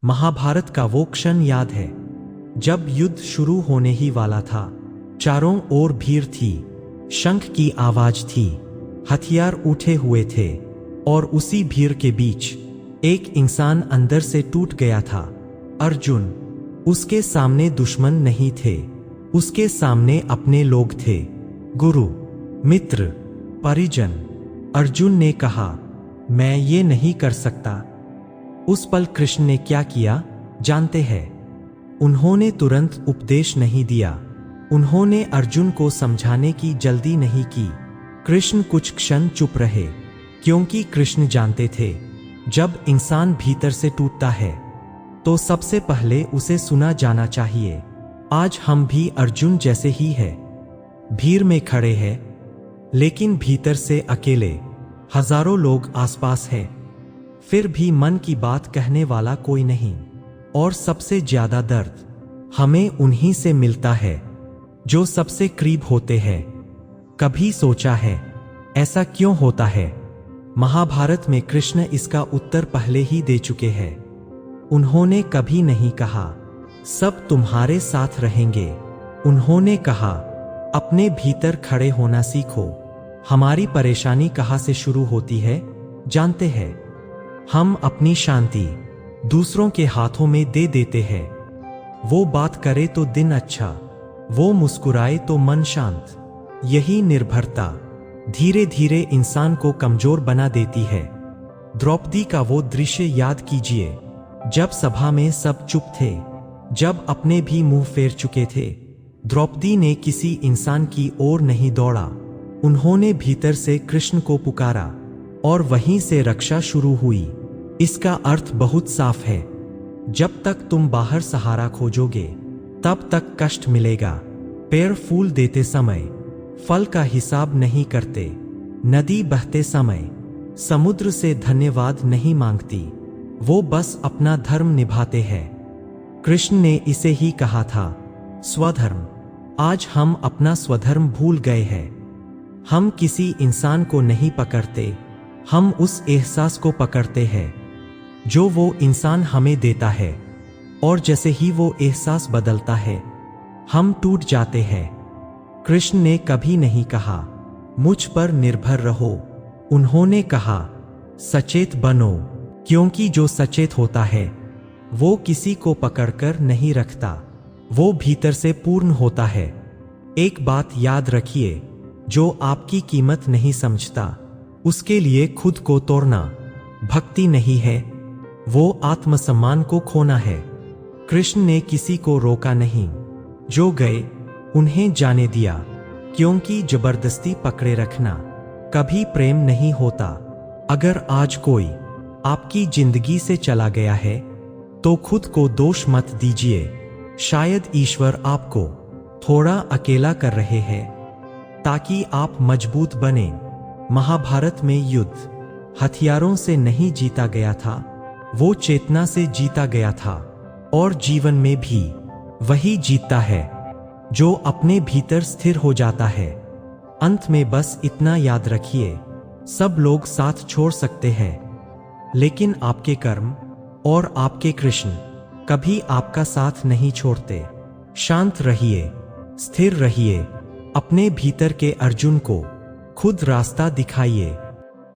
महाभारत का वो क्षण याद है जब युद्ध शुरू होने ही वाला था। चारों ओर भीड़ थी, शंख की आवाज थी, हथियार उठे हुए थे और उसी भीड़ के बीच एक इंसान अंदर से टूट गया था। अर्जुन। उसके सामने दुश्मन नहीं थे, उसके सामने अपने लोग थे, गुरु, मित्र, परिजन। अर्जुन ने कहा, मैं ये नहीं कर सकता। उस पल कृष्ण ने क्या किया जानते हैं? उन्होंने तुरंत उपदेश नहीं दिया, उन्होंने अर्जुन को समझाने की जल्दी नहीं की। कृष्ण कुछ क्षण चुप रहे, क्योंकि कृष्ण जानते थे जब इंसान भीतर से टूटता है तो सबसे पहले उसे सुना जाना चाहिए। आज हम भी अर्जुन जैसे ही हैं, भीड़ में खड़े हैं लेकिन भीतर से अकेले। हजारों लोग आसपास हैं, फिर भी मन की बात कहने वाला कोई नहीं। और सबसे ज्यादा दर्द हमें उन्हीं से मिलता है जो सबसे करीब होते हैं। कभी सोचा है ऐसा क्यों होता है? महाभारत में कृष्ण इसका उत्तर पहले ही दे चुके हैं। उन्होंने कभी नहीं कहा सब तुम्हारे साथ रहेंगे, उन्होंने कहा अपने भीतर खड़े होना सीखो। हमारी परेशानी कहाँ से शुरू होती है जानते हैं? हम अपनी शांति दूसरों के हाथों में दे देते हैं। वो बात करे तो दिन अच्छा, वो मुस्कुराए तो मन शांत। यही निर्भरता धीरे धीरे इंसान को कमजोर बना देती है। द्रौपदी का वो दृश्य याद कीजिए, जब सभा में सब चुप थे, जब अपने भी मुंह फेर चुके थे। द्रौपदी ने किसी इंसान की ओर नहीं दौड़ा, उन्होंने भीतर से कृष्ण को पुकारा और वहीं से रक्षा शुरू हुई। इसका अर्थ बहुत साफ है, जब तक तुम बाहर सहारा खोजोगे तब तक कष्ट मिलेगा। पेड़ फूल देते समय फल का हिसाब नहीं करते, नदी बहते समय समुद्र से धन्यवाद नहीं मांगती, वो बस अपना धर्म निभाते हैं। कृष्ण ने इसे ही कहा था, स्वधर्म। आज हम अपना स्वधर्म भूल गए हैं। हम किसी इंसान को नहीं पकड़ते, हम उस एहसास को पकड़ते हैं जो वो इंसान हमें देता है। और जैसे ही वो एहसास बदलता है हम टूट जाते हैं। कृष्ण ने कभी नहीं कहा मुझ पर निर्भर रहो, उन्होंने कहा सचेत बनो, क्योंकि जो सचेत होता है वो किसी को पकड़कर नहीं रखता, वो भीतर से पूर्ण होता है। एक बात याद रखिए, जो आपकी कीमत नहीं समझता उसके लिए खुद को तोड़ना भक्ति नहीं है, वो आत्मसम्मान को खोना है। कृष्ण ने किसी को रोका नहीं, जो गए उन्हें जाने दिया, क्योंकि जबरदस्ती पकड़े रखना कभी प्रेम नहीं होता। अगर आज कोई आपकी जिंदगी से चला गया है तो खुद को दोष मत दीजिए, शायद ईश्वर आपको थोड़ा अकेला कर रहे हैं ताकि आप मजबूत बने। महाभारत में युद्ध हथियारों से नहीं जीता गया था, वो चेतना से जीता गया था। और जीवन में भी वही जीतता है जो अपने भीतर स्थिर हो जाता है। अंत में बस इतना याद रखिए, सब लोग साथ छोड़ सकते हैं लेकिन आपके कर्म और आपके कृष्ण कभी आपका साथ नहीं छोड़ते। शांत रहिए, स्थिर रहिए, अपने भीतर के अर्जुन को खुद रास्ता दिखाइए।